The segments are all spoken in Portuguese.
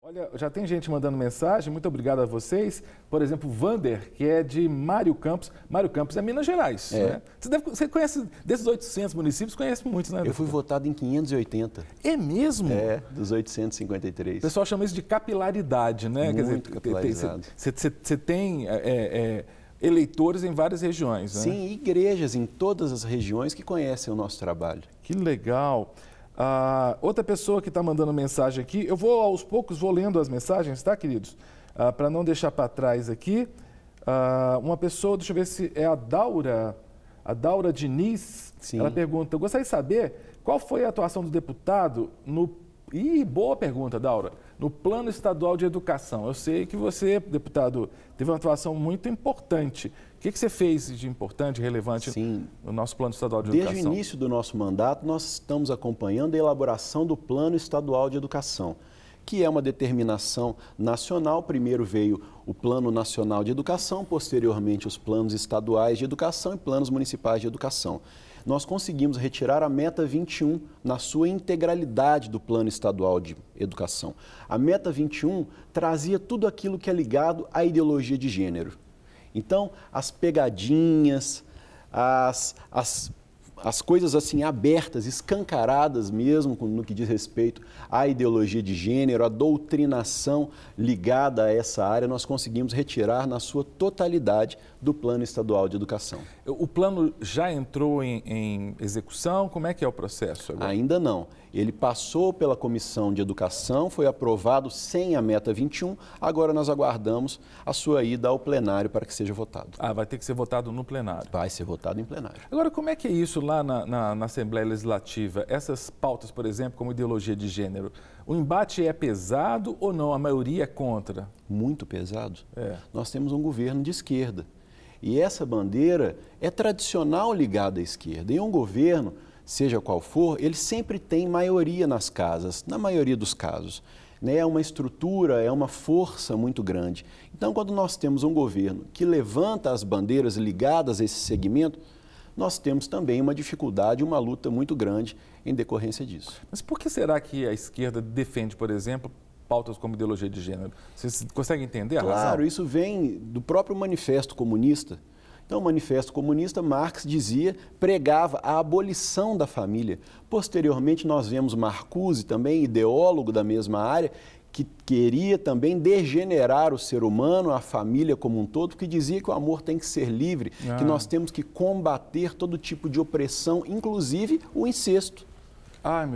Olha, já tem gente mandando mensagem, muito obrigado a vocês. Por exemplo, Vander, que é de Mário Campos. Mário Campos é Minas Gerais, né? Você conhece, desses 800 municípios, conhece muitos, né? Eu fui votado em 580. É mesmo? É, dos 853. O pessoal chama isso de capilaridade, né? Muito capilarizado. Você tem eleitores em várias regiões, né? Sim, igrejas em todas as regiões que conhecem o nosso trabalho. Que legal. Outra pessoa que está mandando mensagem aqui, eu vou aos poucos, vou lendo as mensagens, tá, queridos? Para não deixar para trás aqui. Uma pessoa, deixa eu ver se é a Daura Diniz. Sim. Ela pergunta, eu gostaria de saber qual foi a atuação do deputado no... boa pergunta, Daura. No Plano Estadual de Educação. Eu sei que você, deputado, teve uma atuação muito importante. O que você fez de importante, relevante no nosso Plano Estadual de Educação? Desde o início do nosso mandato, nós estamos acompanhando a elaboração do Plano Estadual de Educação, que é uma determinação nacional. Primeiro veio o Plano Nacional de Educação, posteriormente os planos estaduais de educação e planos municipais de educação. Nós conseguimos retirar a meta 21 na sua integralidade do Plano Estadual de Educação. A meta 21 trazia tudo aquilo que é ligado à ideologia de gênero. Então, as pegadinhas, as coisas assim abertas, escancaradas mesmo no que diz respeito à ideologia de gênero, a doutrinação ligada a essa área, nós conseguimos retirar na sua totalidade do Plano Estadual de Educação. O plano já entrou em execução? Como é que é o processo agora? Ainda não. Ele passou pela Comissão de Educação, foi aprovado sem a meta 21, agora nós aguardamos a sua ida ao plenário para que seja votado. Vai ter que ser votado no plenário? Vai ser votado em plenário. Agora, como é que é isso lá na Assembleia Legislativa? Essas pautas, por exemplo, como ideologia de gênero, o embate é pesado ou não? A maioria é contra? Muito pesado. Nós temos um governo de esquerda. E essa bandeira é tradicional ligada à esquerda. E um governo, seja qual for, ele sempre tem maioria nas casas, na maioria dos casos. É uma estrutura, é uma força muito grande. Então, quando nós temos um governo que levanta as bandeiras ligadas a esse segmento, nós temos também uma dificuldade, uma luta muito grande em decorrência disso. Mas por que será que a esquerda defende, por exemplo, pautas como ideologia de gênero? Vocês conseguem entender a razão? Claro, isso vem do próprio Manifesto Comunista. Então, o Manifesto Comunista, Marx dizia, pregava a abolição da família. Posteriormente, nós vemos Marcuse, também ideólogo da mesma área, que queria também degenerar o ser humano, a família como um todo, que dizia que o amor tem que ser livre, que nós temos que combater todo tipo de opressão, inclusive o incesto.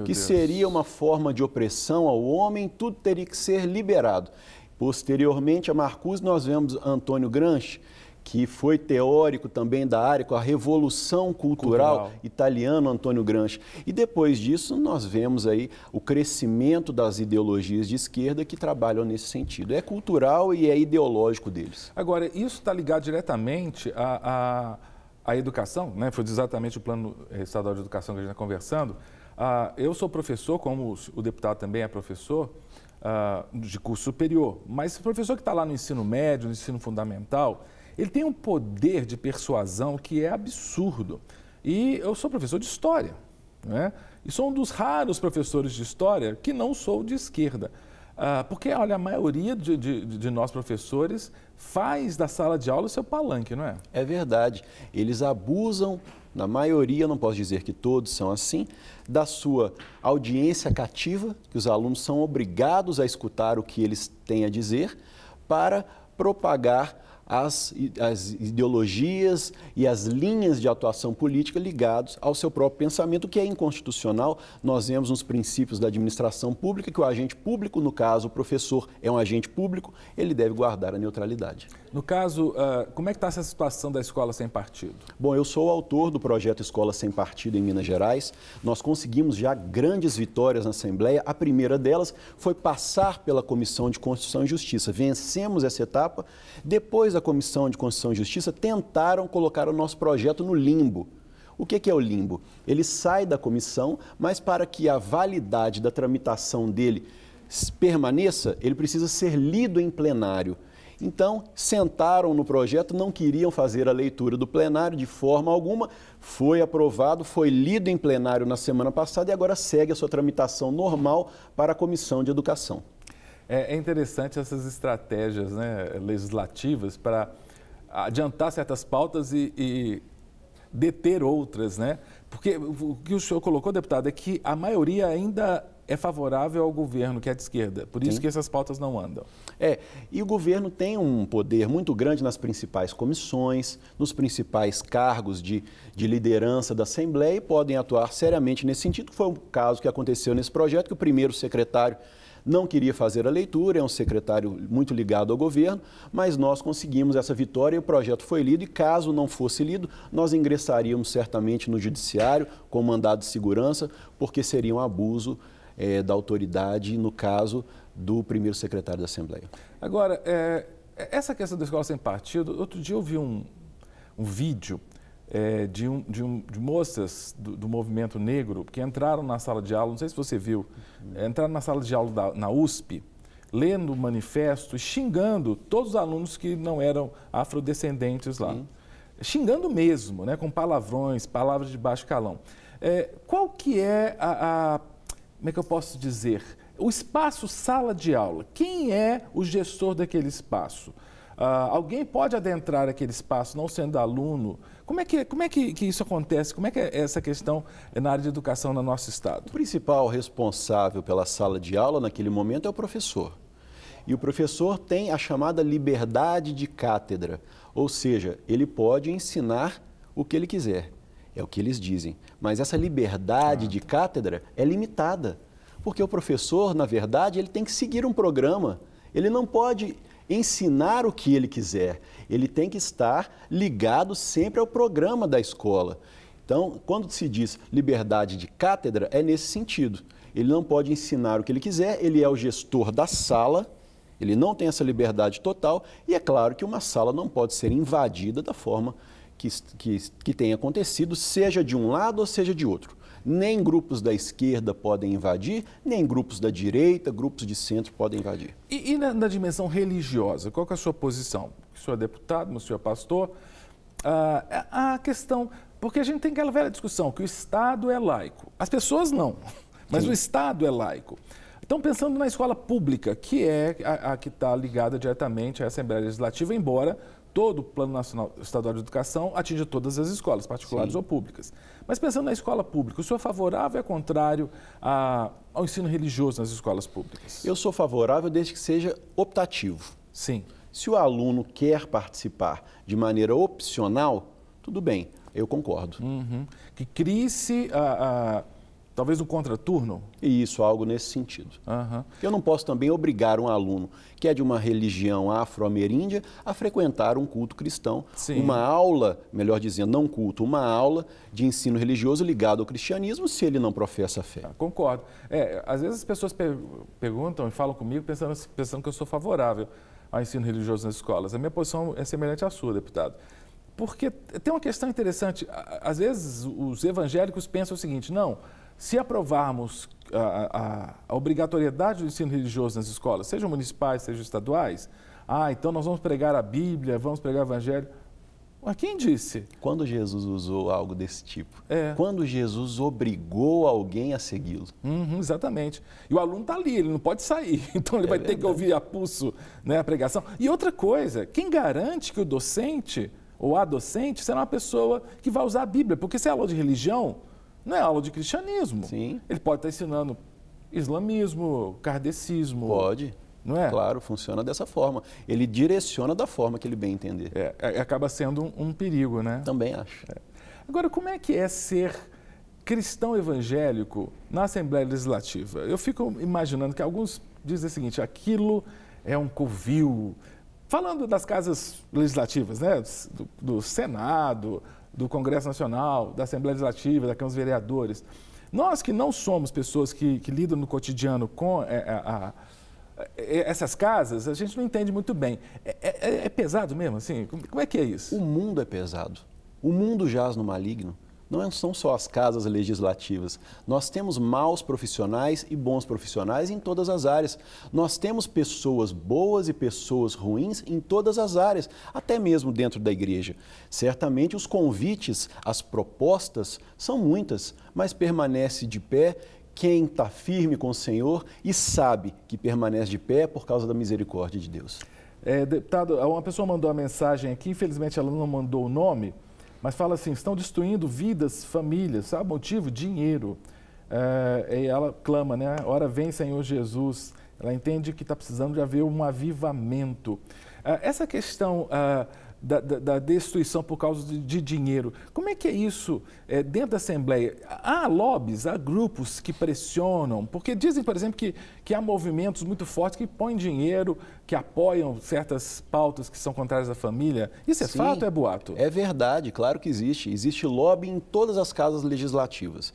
Que seria uma forma de opressão ao homem, tudo teria que ser liberado. Posteriormente a Marcuse, nós vemos Antônio Gramsci, que foi teórico também da área, com a Revolução Cultural italiana, Antônio Gramsci. E depois disso, nós vemos aí o crescimento das ideologias de esquerda que trabalham nesse sentido. É cultural e é ideológico deles. Agora, isso está ligado diretamente à educação, né? Foi exatamente o Plano Estadual de Educação que a gente está conversando. Eu sou professor, como o deputado também é professor, de curso superior, mas o professor que está lá no ensino médio, no ensino fundamental, ele tem um poder de persuasão que é absurdo. E eu sou professor de história, né? E sou um dos raros professores de história que não sou de esquerda. Porque, olha, a maioria de nós professores faz da sala de aula o seu palanque, não é? É verdade. Eles abusam, na maioria, não posso dizer que todos são assim, da sua audiência cativa, que os alunos são obrigados a escutar o que eles têm a dizer, para propagar as ideologias e as linhas de atuação política ligados ao seu próprio pensamento, que é inconstitucional. Nós vemos nos princípios da administração pública que o agente público, no caso o professor é um agente público, ele deve guardar a neutralidade. No caso, como é que está essa situação da Escola Sem Partido? Bom, eu sou o autor do projeto Escola Sem Partido em Minas Gerais. Nós conseguimos já grandes vitórias na Assembleia. A primeira delas foi passar pela Comissão de Constituição e Justiça. Vencemos essa etapa. Depois da Comissão de Constituição e Justiça, tentaram colocar o nosso projeto no limbo. O que é o limbo? Ele sai da comissão, mas para que a validade da tramitação dele permaneça, ele precisa ser lido em plenário. Então, sentaram no projeto, não queriam fazer a leitura do plenário de forma alguma, foi aprovado, foi lido em plenário na semana passada e agora segue a sua tramitação normal para a Comissão de Educação. É interessante essas estratégias, né, legislativas para adiantar certas pautas e deter outras, né? Porque o que o senhor colocou, deputado, é que a maioria ainda é favorável ao governo, que é de esquerda. Por isso que essas pautas não andam. E o governo tem um poder muito grande nas principais comissões, nos principais cargos de liderança da Assembleia e podem atuar seriamente nesse sentido. Foi um caso que aconteceu nesse projeto, que o primeiro secretário não queria fazer a leitura, é um secretário muito ligado ao governo, mas nós conseguimos essa vitória e o projeto foi lido e caso não fosse lido, nós ingressaríamos certamente no judiciário com mandado de segurança, porque seria um abuso da autoridade, no caso do primeiro secretário da Assembleia. Agora, essa questão da escola sem partido, outro dia eu vi um vídeo de moças do movimento negro que entraram na sala de aula, não sei se você viu, entraram na sala de aula na USP, lendo o manifesto e xingando todos os alunos que não eram afrodescendentes lá. Xingando mesmo, né, com palavrões, palavras de baixo calão. Qual que é como é que eu posso dizer, o espaço sala de aula? Quem é o gestor daquele espaço? Alguém pode adentrar aquele espaço não sendo aluno? Como é que isso acontece? Como é que é essa questão na área de educação no nosso estado? O principal responsável pela sala de aula naquele momento é o professor. E o professor tem a chamada liberdade de cátedra, ou seja, ele pode ensinar o que ele quiser, é o que eles dizem. Mas essa liberdade de cátedra é limitada, porque o professor, na verdade, ele tem que seguir um programa, ele não pode ensinar o que ele quiser, ele tem que estar ligado sempre ao programa da escola. Então, quando se diz liberdade de cátedra, é nesse sentido. Ele não pode ensinar o que ele quiser, ele é o gestor da sala, ele não tem essa liberdade total e é claro que uma sala não pode ser invadida da forma que tem acontecido, seja de um lado ou seja de outro. Nem grupos da esquerda podem invadir, nem grupos da direita, grupos de centro podem invadir. E na dimensão religiosa, qual que é a sua posição? O senhor é deputado, o senhor é pastor. A questão, porque a gente tem aquela velha discussão que o Estado é laico. As pessoas não, mas o Estado é laico. Então, pensando na escola pública, que é a que está ligada diretamente à Assembleia Legislativa, embora todo o Plano Nacional Estadual de Educação atinja todas as escolas, particulares ou públicas. Mas pensando na escola pública, o senhor é favorável ou é contrário ao ensino religioso nas escolas públicas? Eu sou favorável desde que seja optativo. Sim. Se o aluno quer participar de maneira opcional, tudo bem, eu concordo. Que crie-se talvez um contraturno? Isso, algo nesse sentido. Eu não posso também obrigar um aluno que é de uma religião afro-ameríndia a frequentar um culto cristão. Sim. Uma aula, melhor dizendo, não culto, uma aula de ensino religioso ligado ao cristianismo se ele não professa a fé. Concordo. Às vezes as pessoas perguntam e falam comigo pensando que eu sou favorável ao ensino religioso nas escolas. A minha posição é semelhante à sua, deputado. Porque tem uma questão interessante. Às vezes os evangélicos pensam o seguinte, não, se aprovarmos a obrigatoriedade do ensino religioso nas escolas, sejam municipais, sejam estaduais, então nós vamos pregar a Bíblia, vamos pregar o Evangelho. Mas quem disse? Quando Jesus usou algo desse tipo? Quando Jesus obrigou alguém a segui-lo. Exatamente. E o aluno está ali, ele não pode sair, então ele vai ter que ouvir a pulso, né, a pregação. E outra coisa, quem garante que o docente ou a docente será uma pessoa que vai usar a Bíblia? Porque se é aula de religião, não é aula de cristianismo. Sim. Ele pode estar ensinando islamismo, kardecismo. Pode. Não é? Claro, funciona dessa forma. Ele direciona da forma que ele bem entender. Acaba sendo um perigo, né? Também acho. Agora, como é que é ser cristão evangélico na Assembleia Legislativa? Eu fico imaginando que alguns dizem o seguinte, aquilo é um covil. Falando das casas legislativas, né? Do Senado, do Congresso Nacional, da Assembleia Legislativa, da Câmara dos Vereadores. Nós que não somos pessoas que lidam no cotidiano com essas casas, a gente não entende muito bem. É pesado mesmo, assim? Como é que é isso? O mundo é pesado. O mundo jaz no maligno. Não são só as casas legislativas. Nós temos maus profissionais e bons profissionais em todas as áreas. Nós temos pessoas boas e pessoas ruins em todas as áreas, até mesmo dentro da igreja. Certamente os convites, as propostas são muitas, mas permanece de pé quem está firme com o Senhor e sabe que permanece de pé por causa da misericórdia de Deus. Deputado, uma pessoa mandou uma mensagem aqui, infelizmente ela não mandou o nome, mas fala assim, estão destruindo vidas, famílias, sabe? Motivo? Dinheiro. E ela clama, né? Ora vem, Senhor Jesus. Ela entende que está precisando de haver um avivamento. Essa questão da destruição por causa de dinheiro, como é que é isso dentro da Assembleia? Há lobbies, há grupos que pressionam, porque dizem, por exemplo, que há movimentos muito fortes que põem dinheiro, que apoiam certas pautas que são contrárias à família. Isso é fato ou é boato? É verdade, claro que existe. Existe lobby em todas as casas legislativas.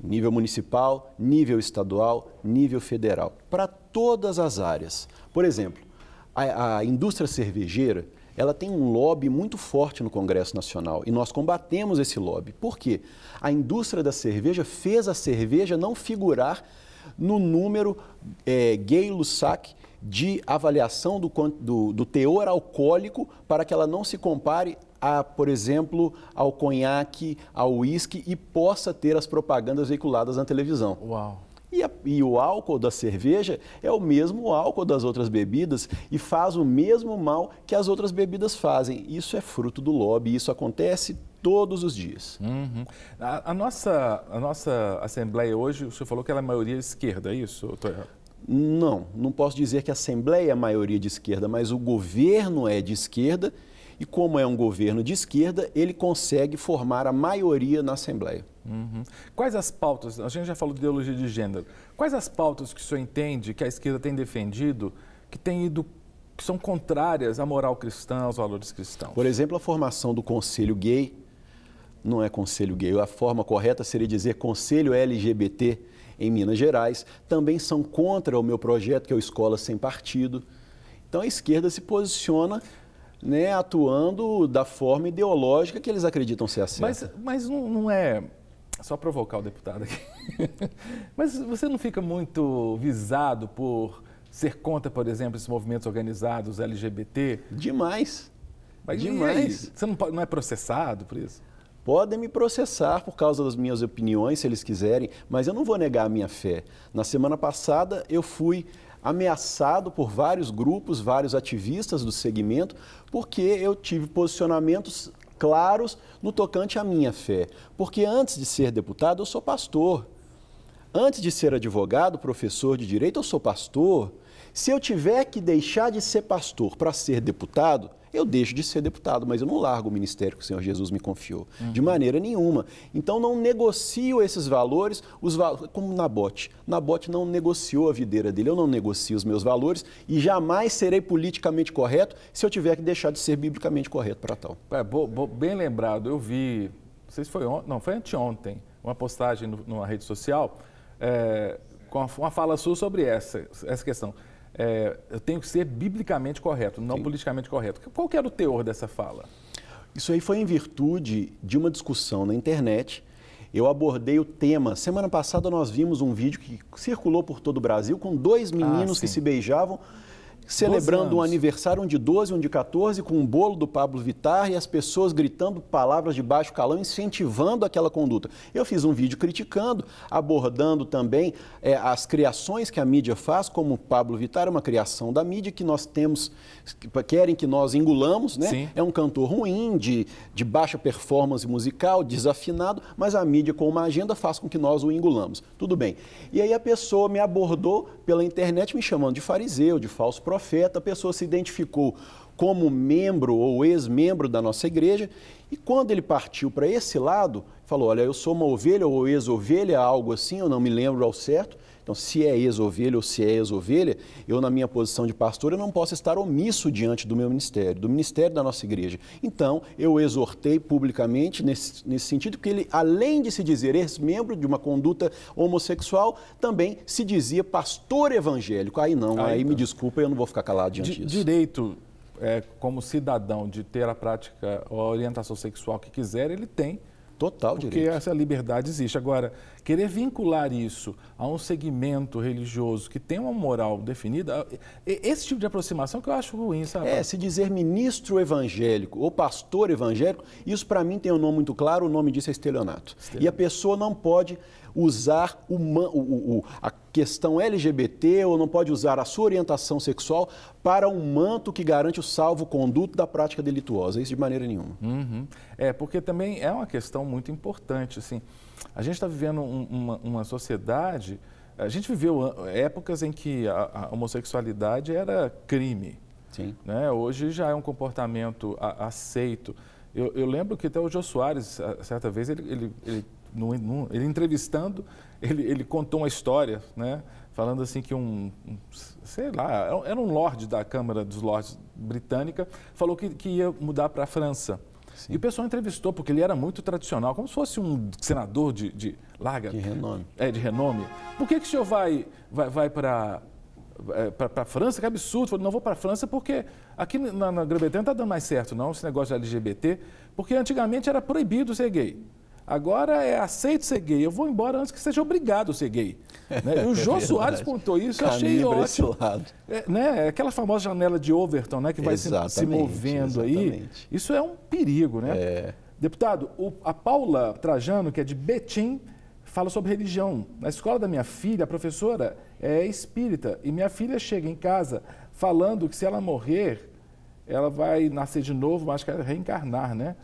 Nível municipal, nível estadual, nível federal. Para todas as áreas. Por exemplo, a indústria cervejeira, ela tem um lobby muito forte no Congresso Nacional e nós combatemos esse lobby. Por quê? A indústria da cerveja fez a cerveja não figurar no número Gay-Lussac de avaliação do teor alcoólico para que ela não se compare por exemplo, ao conhaque, ao uísque e possa ter as propagandas veiculadas na televisão. Uau! E o álcool da cerveja é o mesmo álcool das outras bebidas e faz o mesmo mal que as outras bebidas fazem. Isso é fruto do lobby, isso acontece todos os dias. Uhum. A nossa Assembleia hoje, o senhor falou que ela é maioria esquerda, é isso? Não posso dizer que a Assembleia é a maioria de esquerda, mas o governo é de esquerda e como é um governo de esquerda, ele consegue formar a maioria na Assembleia. Uhum. Quais as pautas, a gente já falou de ideologia de gênero, quais as pautas que o senhor entende que a esquerda tem defendido, que são contrárias à moral cristã, aos valores cristãos? Por exemplo, a formação do Conselho Gay, não é Conselho Gay, a forma correta seria dizer Conselho LGBT em Minas Gerais, também são contra o meu projeto, que é o Escola Sem Partido. Então a esquerda se posiciona atuando da forma ideológica que eles acreditam ser a certa. Mas não é... Só provocar o deputado aqui. Mas você não fica muito visado por ser contra, por exemplo, esses movimentos organizados LGBT? Demais. Mas demais. Você não é processado por isso? Podem me processar por causa das minhas opiniões, se eles quiserem, mas eu não vou negar a minha fé. Na semana passada, eu fui ameaçado por vários grupos, vários ativistas do segmento, porque eu tive posicionamentos claros no tocante à minha fé. Porque antes de ser deputado, eu sou pastor. Antes de ser advogado, professor de direito, eu sou pastor. Se eu tiver que deixar de ser pastor para ser deputado, eu deixo de ser deputado, mas eu não largo o ministério que o Senhor Jesus me confiou, de maneira nenhuma. Então, não negocio esses valores, como Nabote. Nabote não negociou a videira dele, eu não negocio os meus valores e jamais serei politicamente correto se eu tiver que deixar de ser biblicamente correto para tal. Bem lembrado, eu vi, não sei se foi ontem, não, foi anteontem, uma postagem numa rede social com uma fala sua sobre essa questão. Eu tenho que ser biblicamente correto, não politicamente correto. Qual que era o teor dessa fala? Isso aí foi em virtude de uma discussão na internet. Eu abordei o tema. Semana passada nós vimos um vídeo que circulou por todo o Brasil com dois meninos que se beijavam, celebrando um aniversário, um de 12 e um de 14, com um bolo do Pablo Vittar e as pessoas gritando palavras de baixo calão, incentivando aquela conduta. Eu fiz um vídeo criticando, abordando também as criações que a mídia faz, como o Pablo Vittar é uma criação da mídia que nós temos, querem que nós engolamos, né? Sim. É um cantor ruim, de baixa performance musical, desafinado, mas a mídia com uma agenda faz com que nós o engolamos. Tudo bem. E aí a pessoa me abordou pela internet me chamando de fariseu, de falso profeta, a pessoa se identificou como membro ou ex-membro da nossa igreja e quando ele partiu para esse lado, falou, olha, eu sou uma ovelha ou ex-ovelha, algo assim, eu não me lembro ao certo. Então, se é ex-ovelha ou se é ex-ovelha, eu, na minha posição de pastor, eu não posso estar omisso diante do meu ministério, do ministério da nossa igreja. Então, eu exortei publicamente nesse sentido, porque ele, além de se dizer ex-membro de uma conduta homossexual, também se dizia pastor evangélico. Aí não, aí me desculpa, eu não vou ficar calado diante disso. Direito, como cidadão, de ter a prática ou a orientação sexual que quiser, ele tem. Total porque direito. Essa liberdade existe. Agora, querer vincular isso a um segmento religioso que tem uma moral definida, esse tipo de aproximação que eu acho ruim, sabe? Se dizer ministro evangélico ou pastor evangélico, isso para mim tem um nome muito claro, o nome disso é estelionato. E a pessoa não pode usar a questão LGBT ou não pode usar a sua orientação sexual para um manto que garante o salvo-conduto da prática delituosa. Isso de maneira nenhuma. Uhum. Porque também é uma questão muito importante. Assim, a gente está vivendo uma sociedade... A gente viveu épocas em que a homossexualidade era crime. Sim. Né? Hoje já é um comportamento aceito. Eu lembro que até o Jô Soares, certa vez, ele entrevistando, ele contou uma história, né? Falando assim que sei lá, era um lorde da Câmara dos Lordes britânica, falou que ia mudar para a França. Sim. E o pessoal entrevistou, porque ele era muito tradicional, como se fosse um senador de larga... De renome. De renome. Por que o senhor vai para a França? Que absurdo. Falei, não vou para a França porque aqui na Grã-Bretanha não está dando mais certo, não, esse negócio de LGBT, porque antigamente era proibido ser gay. Agora é aceito ser gay. Eu vou embora antes que seja obrigado a ser gay. Né? E o Jô Soares contou isso, eu achei ótimo. Né? Aquela famosa janela de Overton, né? Que vai se movendo aí. Isso é um perigo, né? Deputado, a Paula Trajano, que é de Betim, fala sobre religião. Na escola da minha filha, a professora é espírita e minha filha chega em casa falando que se ela morrer, ela vai nascer de novo, mas quer reencarnar, né?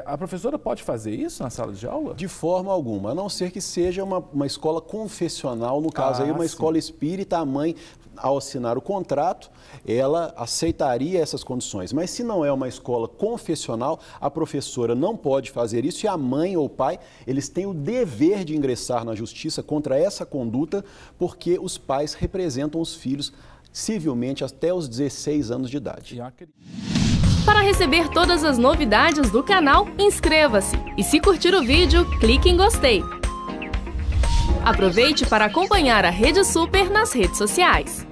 A professora pode fazer isso na sala de aula? De forma alguma, a não ser que seja uma escola confessional, no caso aí uma escola espírita, a mãe, ao assinar o contrato, ela aceitaria essas condições. Mas se não é uma escola confessional, a professora não pode fazer isso e a mãe ou o pai, eles têm o dever de ingressar na justiça contra essa conduta, porque os pais representam os filhos civilmente até os 16 anos de idade. Para receber todas as novidades do canal, inscreva-se e se curtir o vídeo, clique em gostei. Aproveite para acompanhar a Rede Super nas redes sociais.